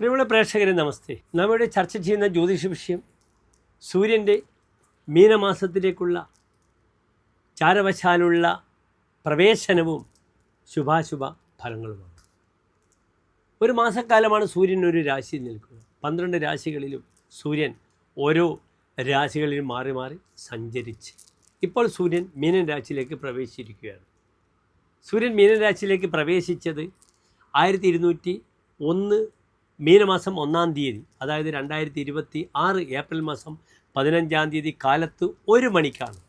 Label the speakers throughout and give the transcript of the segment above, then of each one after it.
Speaker 1: പ്രിയമുള്ള പ്രേക്ഷകരെ നമസ്തേ. നാം ഇവിടെ ചർച്ച ചെയ്യുന്ന ജ്യോതിഷ വിഷയം സൂര്യൻ്റെ മീനമാസത്തിലേക്കുള്ള ചാരവശാലുള്ള പ്രവേശനവും ശുഭാശുഭ ഫലങ്ങളുമാണ്. ഒരു മാസക്കാലമാണ് സൂര്യൻ ഒരു രാശിയിൽ നിൽക്കുക. 12 രാശികളിലും സൂര്യൻ ഓരോ രാശികളിലും മാറി മാറി സഞ്ചരിച്ച് ഇപ്പോൾ സൂര്യൻ മീനൻ രാശിയിലേക്ക് പ്രവേശിച്ചിരിക്കുകയാണ്. സൂര്യൻ മീനൻ രാശിയിലേക്ക് പ്രവേശിച്ചത് 1201 മീനമാസം 1-ാം തീയതി, അതായത് 2026 ഏപ്രിൽ മാസം 15-ാം തീയതി കാലത്ത് 1 മണിക്കാണ്.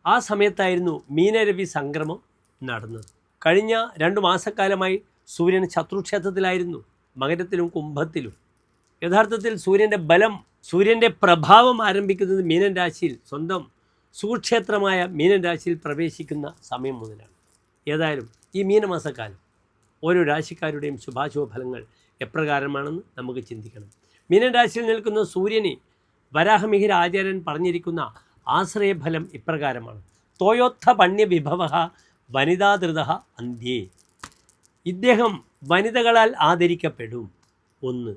Speaker 1: ആ സമയത്തായിരുന്നു മീനരവി സംക്രമം നടന്നത്. കഴിഞ്ഞ 2 മാസക്കാലമായി സൂര്യൻ ശത്രുക്ഷേത്രത്തിലായിരുന്നു, മകരത്തിലും കുംഭത്തിലും. യഥാർത്ഥത്തിൽ സൂര്യൻ്റെ ബലം, സൂര്യൻ്റെ പ്രഭാവം ആരംഭിക്കുന്നത് മീനൻ രാശിയിൽ, സ്വന്തം സുക്ഷേത്രമായ മീനൻ രാശിയിൽ പ്രവേശിക്കുന്ന സമയം മുതലാണ്. ഏതായാലും ഈ മീനമാസക്കാലം ഓരോ രാശിക്കാരുടെയും ശുഭാശുഭ ഫലങ്ങൾ എപ്രകാരമാണെന്ന് നമുക്ക് ചിന്തിക്കണം. മീനൻ രാശിയിൽ നിൽക്കുന്ന സൂര്യന് വരാഹമിഹിര ആചാര്യൻ പറഞ്ഞിരിക്കുന്ന ആശ്രയഫലം ഇപ്രകാരമാണ്: തോയോത്ഥ പണ്യ വിഭവ വനിതാധൃത അന്ത്യേ. ഇദ്ദേഹം വനിതകളാൽ ആദരിക്കപ്പെടും. 1.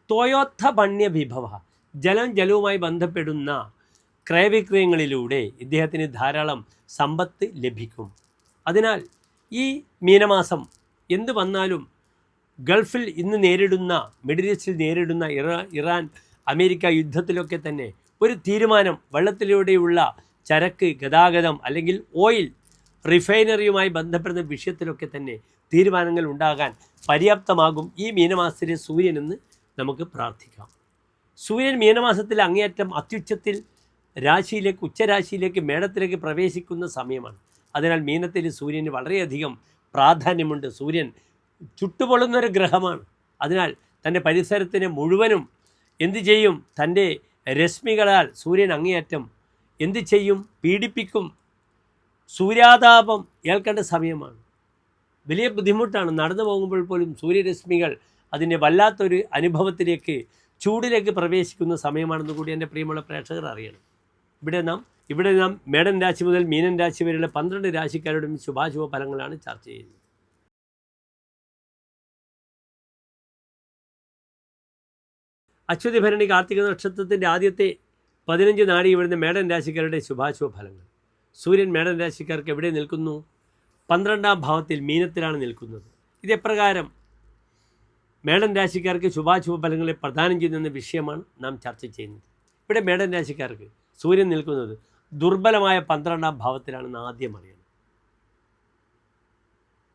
Speaker 1: തോയോത്ഥ പണ്യ വിഭവ, ജലവുമായി ബന്ധപ്പെടുന്ന ക്രയവിക്രയങ്ങളിലൂടെ ഇദ്ദേഹത്തിന് ധാരാളം സമ്പത്ത് ലഭിക്കും. അതിനാൽ ഈ മീനമാസം എന്ത് വന്നാലും ഗൾഫിൽ ഇന്ന് നേരിടുന്ന, മിഡിൽ ഈസ്റ്റിൽ നേരിടുന്ന ഇറാൻ അമേരിക്ക യുദ്ധത്തിലൊക്കെ തന്നെ ഒരു തീരുമാനം, വെള്ളത്തിലൂടെയുള്ള ചരക്ക് ഗതാഗതം അല്ലെങ്കിൽ ഓയിൽ റിഫൈനറിയുമായി ബന്ധപ്പെടുന്ന വിഷയത്തിലൊക്കെ തന്നെ തീരുമാനങ്ങൾ ഉണ്ടാകാൻ പര്യാപ്തമാകും ഈ മീനമാസത്തിലെ സൂര്യനെന്ന് നമുക്ക് പ്രാർത്ഥിക്കാം. സൂര്യൻ മീനമാസത്തിൽ അങ്ങേയറ്റം അത്യുച്ചത്തിൽ രാശിയിലേക്ക്, ഉച്ചരാശിയിലേക്ക്, മേടത്തിലേക്ക് പ്രവേശിക്കുന്ന സമയമാണ്. അതിനാൽ മീനത്തിൽ സൂര്യന് വളരെയധികം പ്രാധാന്യമുണ്ട്. സൂര്യൻ ചുട്ടുപൊള്ളുന്നൊരു ഗ്രഹമാണ്. അതിനാൽ തൻ്റെ പരിസരത്തിനെ മുഴുവനും എന്തു ചെയ്യും? തൻ്റെ രശ്മികളാൽ സൂര്യൻ അങ്ങേയറ്റം എന്ത് ചെയ്യും? പീഡിപ്പിക്കും. സൂര്യാതാപം ഏൽക്കേണ്ട സമയമാണ്. വലിയ ബുദ്ധിമുട്ടാണ്. നടന്നു പോകുമ്പോൾ പോലും സൂര്യരശ്മികൾ അതിൻ്റെ വല്ലാത്തൊരു അനുഭവത്തിലേക്ക്, ചൂടിലേക്ക് പ്രവേശിക്കുന്ന സമയമാണെന്ന് കൂടി എൻ്റെ പ്രിയമുള്ള പ്രേക്ഷകർ അറിയണം. ഇവിടെ നാം മേടൻ രാശി മുതൽ മീനൻ രാശി വരെയുള്ള 12 രാശിക്കാരുടെയും ശുഭാശുഭ ഫലങ്ങളാണ് ചർച്ച ചെയ്യുന്നത്. അശ്വതി ഭരണി കാർത്തിക നക്ഷത്രത്തിൻ്റെ ആദ്യത്തെ 15 നാഴിക വരുന്ന മേടൻ രാശിക്കാരുടെ ശുഭാശുഭ ഫലങ്ങൾ. സൂര്യൻ മേടൻ രാശിക്കാർക്ക് എവിടെ നിൽക്കുന്നു? 12-ാം ഭാവത്തിൽ, മീനത്തിലാണ് നിൽക്കുന്നത്. ഇതെപ്രകാരം മേടൻ രാശിക്കാർക്ക് ശുഭാശുഭ ഫലങ്ങളെ പ്രദാനം ചെയ്യുന്ന വിഷയമാണ് നാം ചർച്ച ചെയ്യുന്നത്. ഇവിടെ മേടൻ രാശിക്കാർക്ക് സൂര്യൻ നിൽക്കുന്നത് ദുർബലമായ 12-ാം ഭാവത്തിലാണെന്ന് ആദ്യം അറിയണം.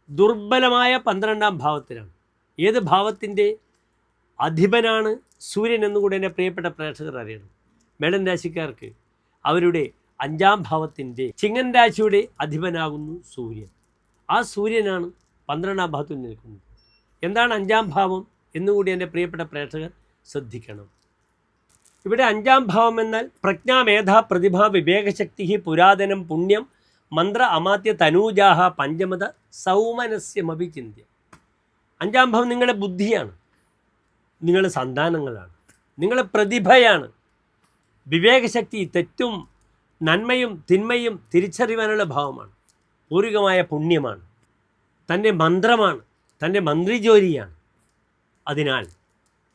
Speaker 1: ദുർബലമായ 12-ാം ഭാവത്തിലാണ്. ഏത് ഭാവത്തിൻ്റെ അധിപനാണ് സൂര്യൻ എന്നുകൂടെ എൻ്റെ പ്രിയപ്പെട്ട പ്രേക്ഷകർ അറിയണം. മേടൻ രാശിക്കാർക്ക് അവരുടെ 5-ാം ഭാവത്തിൻ്റെ, ചിങ്ങൻ രാശിയുടെ അധിപനാകുന്നു സൂര്യൻ. ആ സൂര്യനാണ് 12-ാം ഭാവത്തിൽ നിൽക്കുന്നത്. എന്താണ് 5-ാം ഭാവം എന്നുകൂടി എൻ്റെ പ്രിയപ്പെട്ട പ്രേക്ഷകർ ശ്രദ്ധിക്കണം. ഇവിടെ 5-ാം ഭാവം എന്നാൽ പ്രജ്ഞാ, മേധ, പ്രതിഭ, വിവേകശക്തി, പുരാതനം, പുണ്യം, മന്ത്ര, അമാത്യ, തനൂജാഹ, പഞ്ചമത, സൗമനസ്യമഭി ചിന്ത്യം. 5-ാം ഭാവം നിങ്ങളുടെ ബുദ്ധിയാണ്, നിങ്ങളുടെ സന്താനങ്ങളാണ്, നിങ്ങളുടെ പ്രതിഭയാണ്, വിവേകശക്തി, തെറ്റും നന്മയും തിന്മയും തിരിച്ചറിയാനുള്ള ഭാവമാണ്, പൂർവികമായ പുണ്യമാണ്, തൻ്റെ മന്ത്രമാണ്, തൻ്റെ മന്ത്രിജോലിയാണ്. അതിനാൽ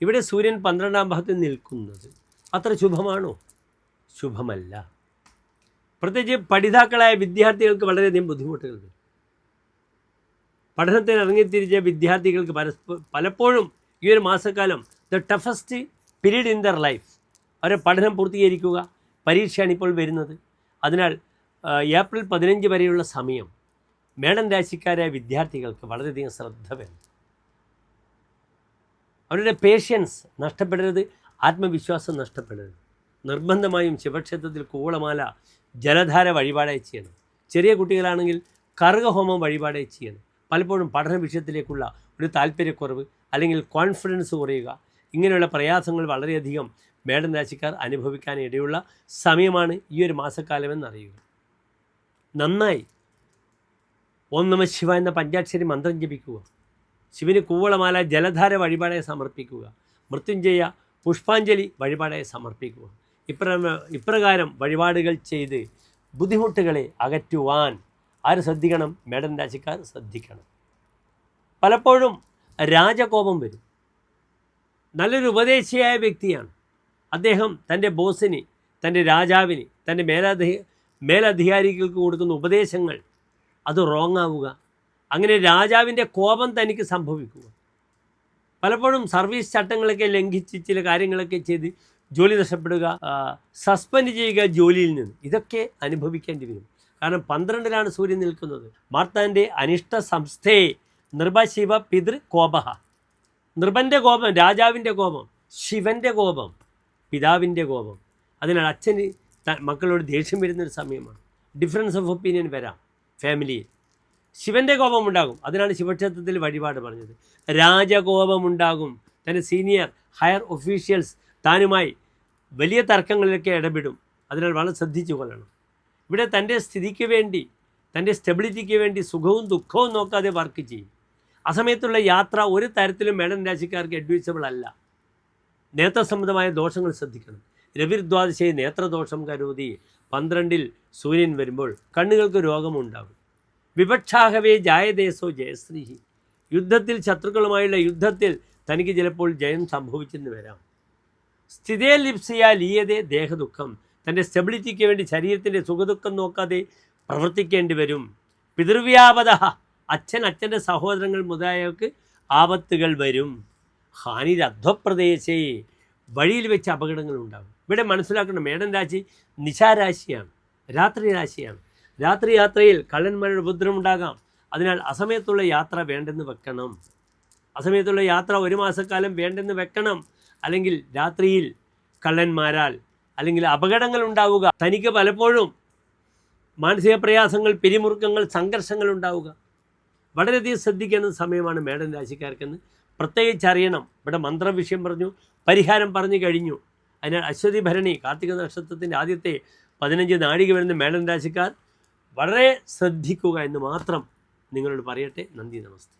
Speaker 1: ഇവിടെ സൂര്യൻ 12-ാം ഭാവത്തിൽ നിൽക്കുന്നത് അത്ര ശുഭമാണോ? ശുഭമല്ല. പ്രത്യേകിച്ച് പഠിതാക്കളായ വിദ്യാർത്ഥികൾക്ക് വളരെയധികം ബുദ്ധിമുട്ടുകളുണ്ട്. പഠനത്തിന് ഇറങ്ങിത്തിരിച്ച വിദ്യാർത്ഥികൾക്ക് പലപ്പോഴും ഈ ഒരു മാസക്കാലം the toughest period in their life. അവരെ പഠനം പൂർത്തീകരിക്കുക, പരീക്ഷയാണ് ഇപ്പോൾ വരുന്നത്. അതിനാൽ ഏപ്രിൽ 15 വരെയുള്ള സമയം മേടൻ രാശിക്കാരായ വിദ്യാർത്ഥികൾക്ക് വളരെയധികം ശ്രദ്ധ വേണം. അവരുടെ പേഷ്യൻസ് നഷ്ടപ്പെടരുത്, ആത്മവിശ്വാസം നഷ്ടപ്പെടരുത്. നിർബന്ധമായും ശിവക്ഷേത്രത്തിൽ കൂവളമാല, ജലധാര വഴിപാടായി ചെയ്യണം. ചെറിയ കുട്ടികളാണെങ്കിൽ കറുകഹോമം വഴിപാടായി ചെയ്യണം. പലപ്പോഴും പഠന വിഷയത്തിലേക്കുള്ള ഒരു താല്പര്യക്കുറവ് അല്ലെങ്കിൽ കോൺഫിഡൻസ് കുറയുക, ഇങ്ങനെയുള്ള പ്രയാസങ്ങൾ വളരെയധികം മേടൻ രാശിക്കാർ അനുഭവിക്കാൻ ഇടയുള്ള സമയമാണ് ഈ ഒരു മാസക്കാലമെന്നറിയുക. നന്നായി ഓം നമഃ ശിവായ എന്ന പഞ്ചാക്ഷരി മന്ത്രം ജപിക്കുക. ശിവന് കൂവളമാല, ജലധാര വഴിപാടായി സമർപ്പിക്കുക. മൃത്യുഞ്ജയ പുഷ്പാഞ്ജലി വഴിപാടായി സമർപ്പിക്കുക. ഇപ്രകാരം വഴിപാടുകൾ ചെയ്ത് ബുദ്ധിമുട്ടുകളെ അകറ്റുവാൻ ആര് ശ്രദ്ധിക്കണം? മേടൻ രാശിക്കാർ ശ്രദ്ധിക്കണം. പലപ്പോഴും രാജകോപം വരും. നല്ലൊരു ഉപദേശിയായ വ്യക്തിയാണ്. അദ്ദേഹം തൻ്റെ ബോസിന്, തൻ്റെ രാജാവിന്, തൻ്റെ മേലധികാരികൾക്ക് കൊടുക്കുന്ന ഉപദേശങ്ങൾ അത് റോങ് ആവുക, അങ്ങനെ രാജാവിൻ്റെ കോപം തനിക്ക് സംഭവിക്കുക, പലപ്പോഴും സർവീസ് ചട്ടങ്ങളൊക്കെ ലംഘിച്ച് ചില കാര്യങ്ങളൊക്കെ ചെയ്ത് ജോലി നഷ്ടപ്പെടുക, സസ്പെൻഡ് ചെയ്യുക ജോലിയിൽ നിന്ന്, ഇതൊക്കെ അനുഭവിക്കേണ്ടി വരും. കാരണം 12-ലാണ് സൂര്യൻ നിൽക്കുന്നത്. മാർത്താൻ്റെ അനിഷ്ട സംസ്ഥയെ നൃപശിവ പിതൃ കോപഹ. നൃപൻ്റെ കോപം രാജാവിൻ്റെ കോപം, ശിവൻ്റെ കോപം പിതാവിൻ്റെ കോപം. അതിനാൽ അച്ഛന് മക്കളോട് ദേഷ്യം വരുന്നൊരു സമയമാണ്. ഡിഫറൻസ് ഓഫ് ഒപ്പീനിയൻ വരാം ഫാമിലിയിൽ. ശിവൻ്റെ കോപമുണ്ടാകും. അതിനാണ് ശിവക്ഷേത്രത്തിൽ വഴിപാട് പറഞ്ഞത്. രാജകോപമുണ്ടാകും. തൻ്റെ സീനിയർ ഹയർ ഒഫീഷ്യൽസ് താനുമായി വലിയ തർക്കങ്ങളിലൊക്കെ ഇടപെടും. അതിനാൽ വളരെ ശ്രദ്ധിച്ചു കൊള്ളണം. ഇവിടെ തൻ്റെ സ്ഥിതിക്ക് വേണ്ടി, തൻ്റെ സ്റ്റെബിലിറ്റിക്ക് വേണ്ടി സുഖവും ദുഃഖവും നോക്കാതെ വർക്ക് ചെയ്യും. ആ സമയത്തുള്ള യാത്ര ഒരു തരത്തിലും മേടൻ രാശിക്കാർക്ക് അഡ്വൈസബിൾ അല്ല. നേത്രസംബന്ധമായ ദോഷങ്ങൾ ശ്രദ്ധിക്കണം. രവിർദ്വാദശേ നേത്രദോഷം കരോതി. 12-ൽ സൂര്യൻ വരുമ്പോൾ കണ്ണുകൾക്ക് രോഗമുണ്ടാകും. വിപക്ഷാഹവേ ജായദേശോ ജയശ്രീ. യുദ്ധത്തിൽ, ശത്രുക്കളുമായുള്ള യുദ്ധത്തിൽ തനിക്ക് ചിലപ്പോൾ ജയം സംഭവിച്ചെന്ന് വരാം. സ്ഥിതേ ലിപ്സിയ ലീയതേ ദേഹദുഃഖം. തൻ്റെ സ്റ്റെബിലിറ്റിക്ക് വേണ്ടി ശരീരത്തിൻ്റെ സുഖദുഃഖം നോക്കാതെ പ്രവർത്തിക്കേണ്ടി വരും. പിതൃവ്യാപത. അച്ഛൻ്റെ സഹോദരങ്ങൾ മുതലായവർക്ക് ആപത്തുകൾ വരും. ഹാനിരധ്വപ്രദേശേ. വഴിയിൽ വെച്ച് അപകടങ്ങൾ ഉണ്ടാകും. ഇവിടെ മനസ്സിലാക്കണം, മേടൻ രാശി നിശാരാശിയാണ്, രാത്രി രാശിയാണ്. രാത്രി യാത്രയിൽ കള്ളന്മാരുടെ ഉപദ്രവം ഉണ്ടാകാം. അതിനാൽ അസമയത്തുള്ള യാത്ര വേണ്ടെന്ന് വെക്കണം. അസമയത്തുള്ള യാത്ര 1 മാസക്കാലം വേണ്ടെന്ന് വെക്കണം. അല്ലെങ്കിൽ രാത്രിയിൽ കള്ളന്മാരാൽ അല്ലെങ്കിൽ അപകടങ്ങൾ ഉണ്ടാവുക, തനിക്ക് പലപ്പോഴും മാനസിക പ്രയാസങ്ങൾ, പിരിമുറുക്കങ്ങൾ, സംഘർഷങ്ങൾ ഉണ്ടാവുക. വളരെയധികം ശ്രദ്ധിക്കേണ്ട സമയമാണ് മേടൻ രാശിക്കാർക്കെന്ന് പ്രത്യേകിച്ച് അറിയണം. ഇവിടെ മന്ത്രവിഷയം പറഞ്ഞു, പരിഹാരം പറഞ്ഞു കഴിഞ്ഞു. അതിനാൽ അശ്വതി ഭരണി കാർത്തിക നക്ഷത്രത്തിൻ്റെ ആദ്യത്തെ 15 നാഴിക വരുന്ന മേടൻ രാശിക്കാർ വളരെ ശ്രദ്ധിക്കുക എന്ന് മാത്രം നിങ്ങളോട് പറയട്ടെ. നന്ദി, നമസ്തേ.